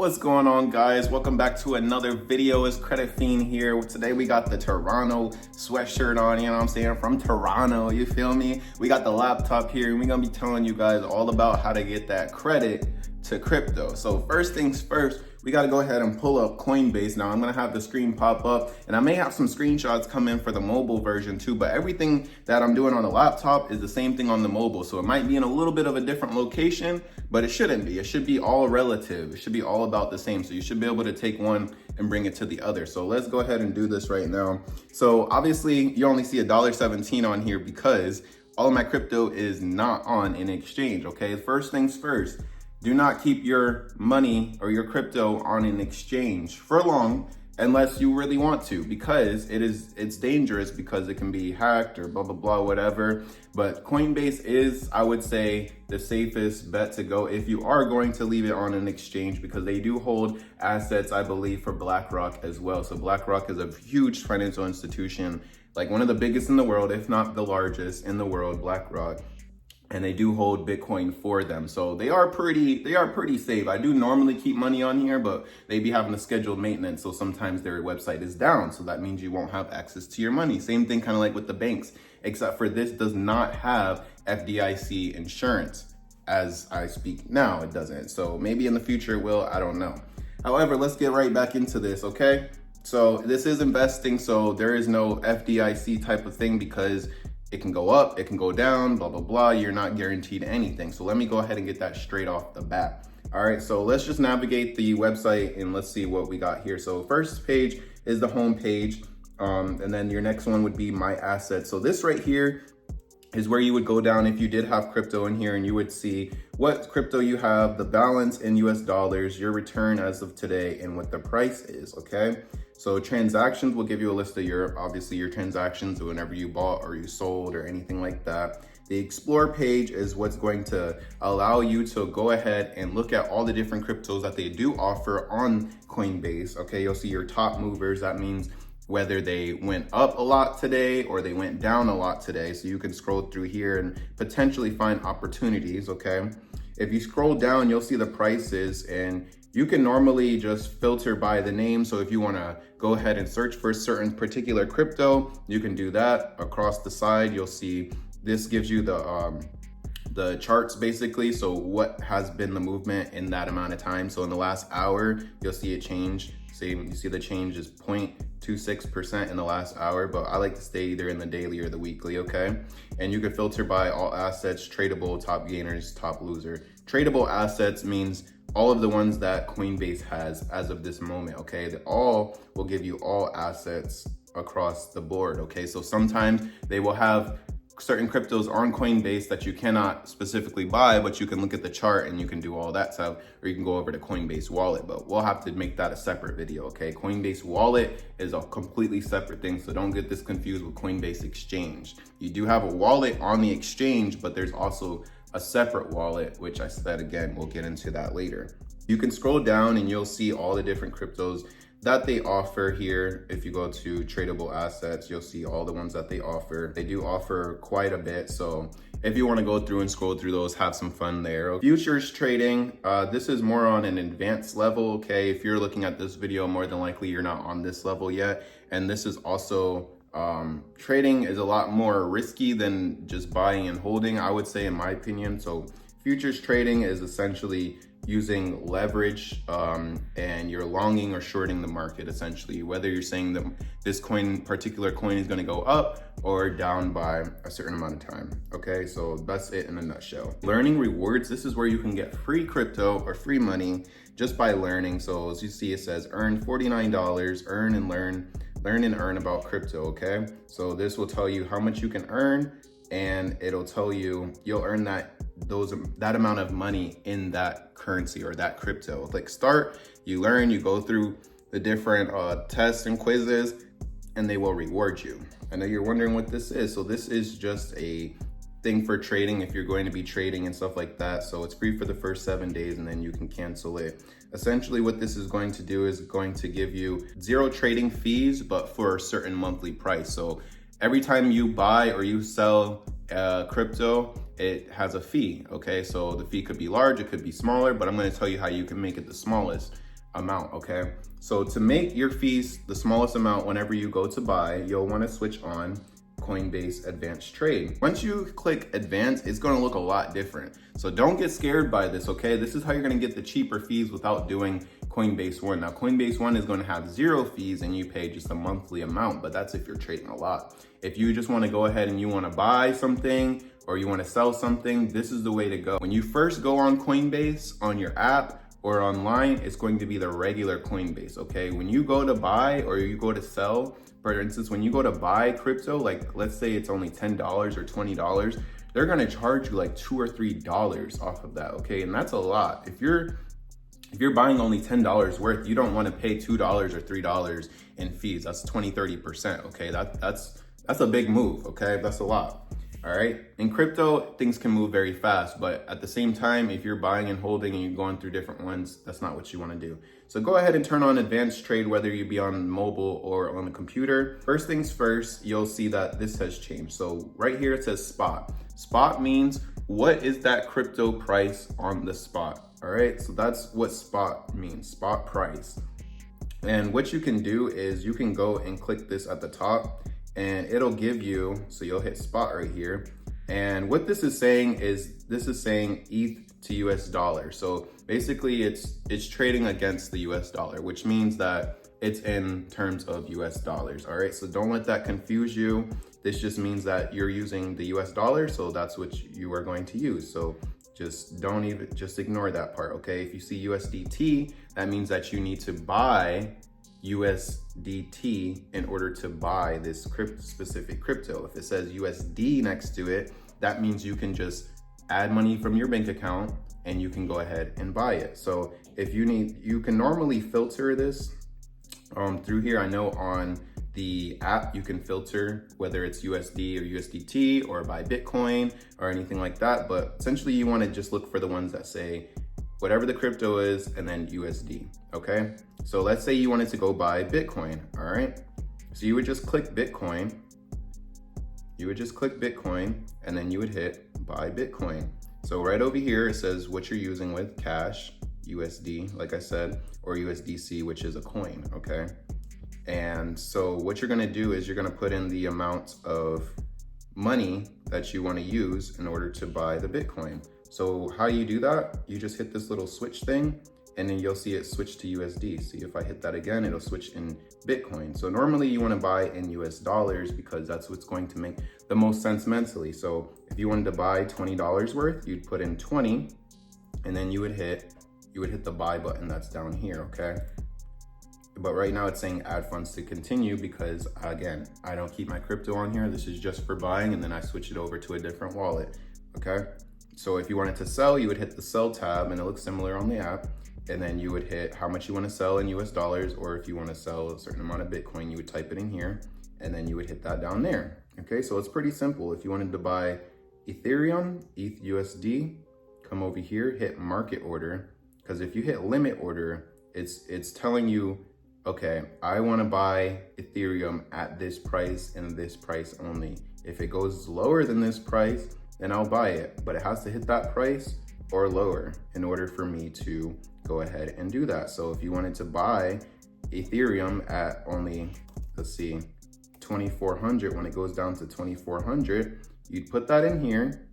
What's going on, guys? Welcome back to another video. It's Credit Fiend here. Today we got the Toronto sweatshirt on, you know what I'm saying, from Toronto, you feel me? We got the laptop here and we're gonna be telling you guys all about how to get that credit to crypto. So first things first, we got to go ahead and pull up Coinbase. Now I'm going to have the screen pop up and I may have some screenshots come in for the mobile version too, but everything that I'm doing on the laptop is the same thing on the mobile. So it might be in a little bit of a different location, but it shouldn't be. It should be all relative. It should be all about the same. So you should be able to take one and bring it to the other. So let's go ahead and do this right now. So obviously you only see $1.17 on here because all of my crypto is not on an exchange. Okay, first things first. Do not keep your money or your crypto on an exchange for long unless you really want to, because it's dangerous because it can be hacked or blah, blah, blah, whatever. But Coinbase is, I would say, the safest bet to go if you are going to leave it on an exchange, because they do hold assets, I believe, for BlackRock as well. So BlackRock is a huge financial institution, like one of the biggest in the world, if not the largest in the world, BlackRock. And they do hold Bitcoin for them. So they are pretty safe. I do normally keep money on here, but they be having a scheduled maintenance. So sometimes their website is down. So that means you won't have access to your money. Same thing kind of like with the banks, except for this does not have FDIC insurance as I speak now. It doesn't. So maybe in the future it will, I don't know. However, let's get right back into this, okay? So this is investing. So there is no FDIC type of thing because it can go up, it can go down, blah, blah, blah. You're not guaranteed anything. So let me go ahead and get that straight off the bat. All right, so let's just navigate the website and let's see what we got here. So first page is the home page. And then your next one would be my assets. So this right here is where you would go down if you did have crypto in here, and you would see what crypto you have, the balance in US dollars, your return as of today, and what the price is, okay? So transactions will give you a list of obviously your transactions whenever you bought or you sold or anything like that. The explore page is what's going to allow you to go ahead and look at all the different cryptos that they do offer on Coinbase, okay? You'll see your top movers. That means whether they went up a lot today or they went down a lot today. So you can scroll through here and potentially find opportunities, okay? If you scroll down, you'll see the prices, and you can normally just filter by the name. So if you want to go ahead and search for a certain particular crypto, you can do that. Across the side, you'll see this gives you the charts basically. So what has been the movement in that amount of time. So in the last hour, you'll see it change. Say you see the change is 0.26% in the last hour, but I like to stay either in the daily or the weekly, okay? And you can filter by all assets, tradable, top gainers, top loser. Tradable assets means all of the ones that Coinbase has as of this moment, okay? They all will give you all assets across the board, okay? So sometimes they will have certain cryptos on Coinbase that you cannot specifically buy, but you can look at the chart and you can do all that stuff, or you can go over to Coinbase Wallet, but we'll have to make that a separate video, okay? Coinbase Wallet is a completely separate thing, so don't get this confused with Coinbase Exchange. You do have a wallet on the exchange, but there's also a separate wallet, which I said again, we'll get into that later. You can scroll down and you'll see all the different cryptos that they offer here. If you go to tradable assets, you'll see all the ones that they offer. They do offer quite a bit. So if you want to go through and scroll through those, have some fun there. Futures trading, this is more on an advanced level, okay? If you're looking at this video, more than likely you're not on this level yet. And this is also, trading is a lot more risky than just buying and holding, I would say, in my opinion. So futures trading is essentially using leverage, and you're longing or shorting the market, essentially, whether you're saying that this particular coin is going to go up or down by a certain amount of time. Okay, so that's it in a nutshell. Learning rewards, this is where you can get free crypto or free money just by learning. So as you see, it says earn $49, earn and learn and earn about crypto, okay? So this will tell you how much you can earn, and it'll tell you you'll earn that amount of money in that currency or that crypto. Click start, you learn, you go through the different tests and quizzes, and they will reward you. I know you're wondering what this is. So this is just a thing for trading if you're going to be trading and stuff like that. So it's free for the first 7 days and then you can cancel it. Essentially what this is going to do is going to give you 0 trading fees, but for a certain monthly price. So every time you buy or you sell crypto, it has a fee, okay? So the fee could be large, it could be smaller, but I'm gonna tell you how you can make it the smallest. amount, okay? So to make your fees the smallest amount whenever you go to buy, you'll want to switch on Coinbase Advanced Trade. Once you click Advanced, it's going to look a lot different. So don't get scared by this, okay? This is how you're going to get the cheaper fees without doing Coinbase One. Now, Coinbase One is going to have 0 fees and you pay just a monthly amount, but that's if you're trading a lot. If you just want to go ahead and you want to buy something or you want to sell something, this is the way to go. When you first go on Coinbase on your app or online, it's going to be the regular Coinbase, okay? When you go to buy or you go to sell, for instance, when you go to buy crypto, like let's say it's only $10 or $20, they're gonna charge you like $2 or $3 off of that, okay? And that's a lot. If you're buying only $10 worth, you don't wanna pay $2 or $3 in fees. That's 20-30%, okay? That's a big move, okay? That's a lot. All right, in crypto, things can move very fast, but at the same time, if you're buying and holding and you're going through different ones, that's not what you want to do. So go ahead and turn on advanced trade, whether you be on mobile or on the computer. First things first, you'll see that this has changed. So right here, it says spot. Spot means what is that crypto price on the spot? All right, so that's what spot means, spot price. And what you can do is you can go and click this at the top and it'll give you, so you'll hit spot right here. And what this is saying is, this is saying ETH to US dollar. So basically it's trading against the US dollar, which means that it's in terms of US dollars. All right, so don't let that confuse you. This just means that you're using the US dollar, so that's what you are going to use. So just ignore that part, okay? If you see USDT, that means that you need to buy USDT in order to buy this specific crypto. If it says USD next to it, that means you can just add money from your bank account and you can go ahead and buy it. So if you need, you can normally filter this through here. I know on the app you can filter whether it's USD or USDT or buy Bitcoin or anything like that, but essentially you want to just look for the ones that say whatever the crypto is and then USD, okay? So let's say you wanted to go buy Bitcoin, all right? So you would just click Bitcoin. You would just click Bitcoin and then you would hit buy Bitcoin. So right over here, it says what you're using with cash, USD, like I said, or USDC, which is a coin, okay? And so what you're gonna do is you're gonna put in the amount of money that you wanna use in order to buy the Bitcoin. So how you do that, you just hit this little switch thing and then you'll see it switch to USD. See, if I hit that again, it'll switch in Bitcoin. So normally you wanna buy in US dollars because that's what's going to make the most sense mentally. So if you wanted to buy $20 worth, you'd put in 20 and then you would hit the buy button that's down here, okay? But right now it's saying add funds to continue because again, I don't keep my crypto on here. This is just for buying and then I switch it over to a different wallet, okay? So if you wanted to sell, you would hit the sell tab and it looks similar on the app. And then you would hit how much you want to sell in US dollars, or if you want to sell a certain amount of Bitcoin, you would type it in here and then you would hit that down there. Okay, so it's pretty simple. If you wanted to buy Ethereum, ETH USD, come over here, hit market order. Because if you hit limit order, it's telling you, okay, I want to buy Ethereum at this price and this price only. If it goes lower than this price, then I'll buy it, but it has to hit that price or lower in order for me to go ahead and do that. So if you wanted to buy Ethereum at only, let's see, 2,400, when it goes down to 2,400, you'd put that in here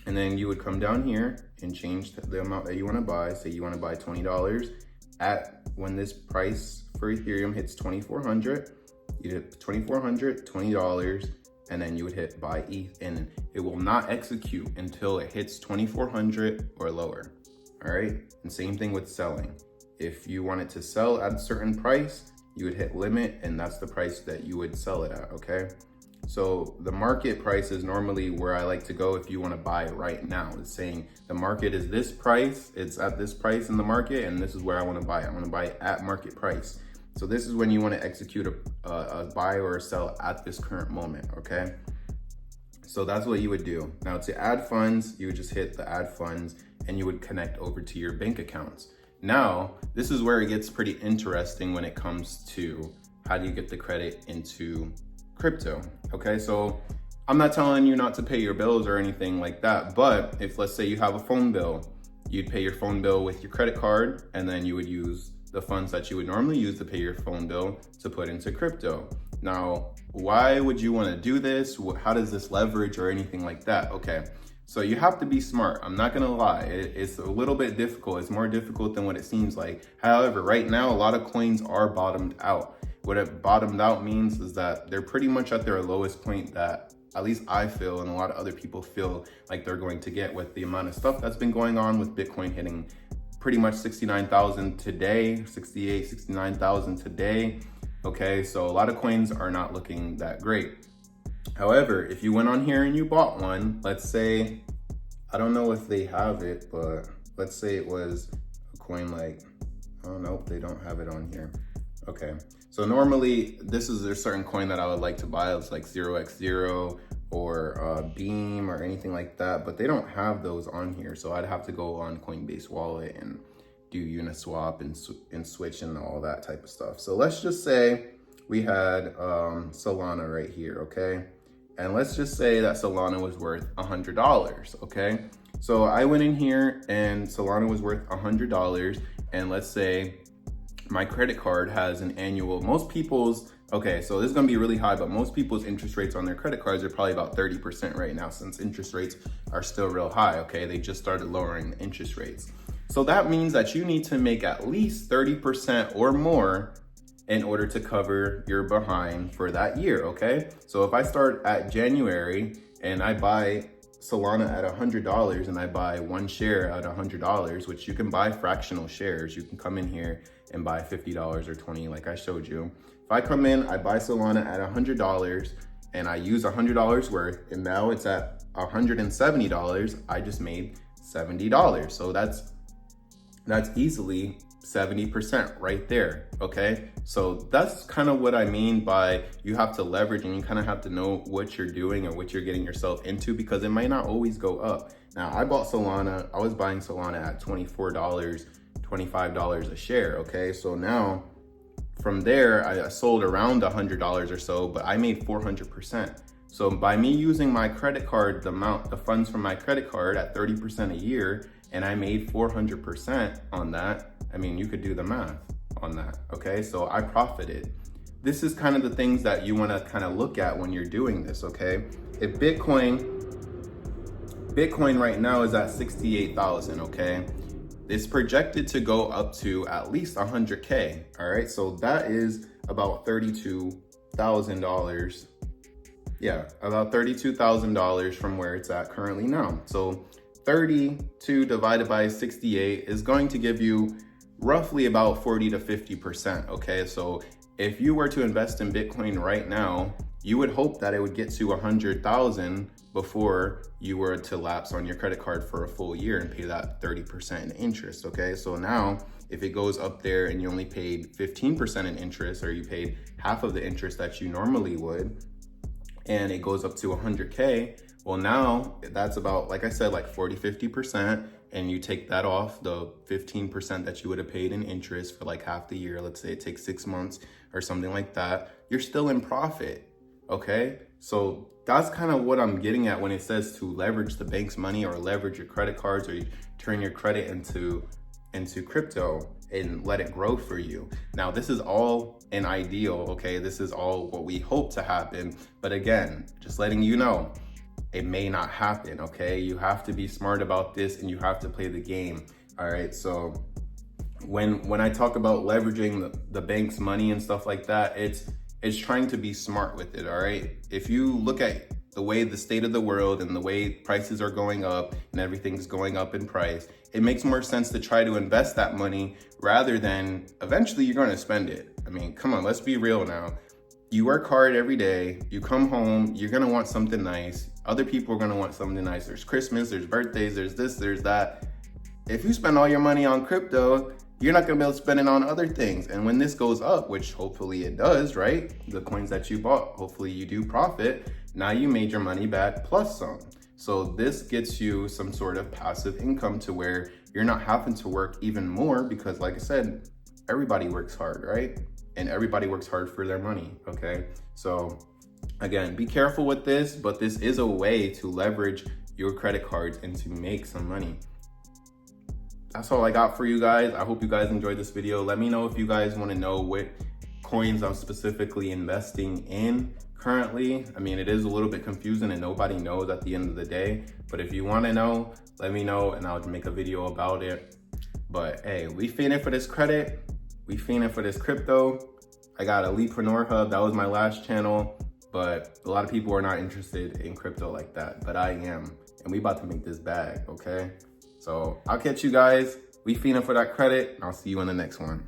and then you would come down here and change the amount that you want to buy. Say you want to buy $20 at when this price for Ethereum hits 2,400, you hit 2,400, $20, and then you would hit buy ETH and it will not execute until it hits 2,400 or lower. All right, and same thing with selling. If you wanted to sell at a certain price, you would hit limit and that's the price that you would sell it at, okay? So the market price is normally where I like to go if you want to buy it right now. It's saying the market is this price, it's at this price in the market, and this is where I want to buy it. I want to buy it at market price. So this is when you want to execute a buy or a sell at this current moment, okay? So that's what you would do. Now to add funds, you would just hit the add funds and you would connect over to your bank accounts. Now, this is where it gets pretty interesting when it comes to how do you get the credit into crypto, okay? So I'm not telling you not to pay your bills or anything like that, but if let's say you have a phone bill, you'd pay your phone bill with your credit card and then you would use the funds that you would normally use to pay your phone bill to put into crypto. Now, why would you want to do this? How does this leverage or anything like that? Okay, so you have to be smart. I'm not gonna lie, it's a little bit difficult. It's more difficult than what it seems like. However, right now, a lot of coins are bottomed out. What it bottomed out means is that they're pretty much at their lowest point that at least I feel and a lot of other people feel like they're going to get with the amount of stuff that's been going on with Bitcoin hitting pretty much 69,000 today, 68, 69,000 today. Okay, so a lot of coins are not looking that great. However, if you went on here and you bought one, let's say, I don't know if they have it, but let's say it was a coin like, oh no, they don't have it on here. Okay, so normally there's a certain coin that I would like to buy. It's like 0x0 or Beam or anything like that, but they don't have those on here. So I'd have to go on Coinbase wallet and do Uniswap and switch and all that type of stuff. So let's just say we had Solana right here, okay? And let's just say that Solana was worth $100, okay? So I went in here and Solana was worth $100, and let's say my credit card has an annual, most people's, okay, so this is gonna be really high, but most people's interest rates on their credit cards are probably about 30% right now, since interest rates are still real high, okay? They just started lowering the interest rates. So that means that you need to make at least 30% or more in order to cover your behind for that year, okay? So if I start at January and I buy Solana at $100 and I buy one share at $100, which you can buy fractional shares. You can come in here and buy $50 or $20 like I showed you. If I come in, I buy Solana at $100 and I use $100 worth, and now it's at $170, I just made $70. So that's easily 70% right there, okay? So that's kind of what I mean by you have to leverage, and you kind of have to know what you're doing and what you're getting yourself into, because it might not always go up. Now, I bought Solana, I was buying Solana at $24, $25 a share, okay? So now from there, I sold around $100 or so, but I made 400%. So by me using my credit card, the funds from my credit card at 30% a year, and I made 400% on that, I mean, you could do the math on that, okay? So I profited. This is kind of the things that you wanna kind of look at when you're doing this, okay? If Bitcoin right now is at 68,000, okay? It's projected to go up to at least 100K, all right? So that is about $32,000. Yeah, about $32,000 from where it's at currently now. So 32 divided by 68 is going to give you roughly about 40 to 50%, okay? So if you were to invest in Bitcoin right now, you would hope that it would get to 100,000 before you were to lapse on your credit card for a full year and pay that 30% in interest, okay? So now, if it goes up there and you only paid 15% in interest, or you paid half of the interest that you normally would, and it goes up to 100K, well now that's about, like I said, like 40, 50%, and you take that off the 15% that you would have paid in interest for like half the year. Let's say it takes 6 months or something like that. You're still in profit, okay? So that's kind of what I'm getting at when it says to leverage the bank's money, or leverage your credit cards, or you turn your credit into crypto and let it grow for you. Now, this is all an ideal, okay? This is all what we hope to happen. But again, just letting you know, it may not happen, okay? You have to be smart about this, and you have to play the game, all right? So when I talk about leveraging the bank's money and stuff like that, it's trying to be smart with it, all right? If you look at the way the state of the world and the way prices are going up and everything's going up in price, it makes more sense to try to invest that money rather than eventually you're gonna spend it. I mean, come on, let's be real now. You work hard every day, you come home, you're gonna want something nice. Other people are gonna want something nice. There's Christmas, there's birthdays, there's this, there's that. If you spend all your money on crypto, you're not gonna be able to spend it on other things. And when this goes up, which hopefully it does, right? The coins that you bought, hopefully you do profit. Now you made your money back plus some. So this gets you some sort of passive income to where you're not having to work even more, because like I said, everybody works hard, right? And everybody works hard for their money, okay? So again, be careful with this, but this is a way to leverage your credit cards and to make some money. that's all I got for you guys. I hope you guys enjoyed this video. Let me know if you guys want to know what coins I'm specifically investing in currently. I mean, it is a little bit confusing and nobody knows at the end of the day, but if you want to know, let me know and I'll make a video about it. But hey, we fiending for this credit. We fiending for this crypto. I got Elitepreneur Hub. That was my last channel, but a lot of people are not interested in crypto like that, but I am. And we about to make this bag, okay? So I'll catch you guys. We fiending for that credit. I'll see you in the next one.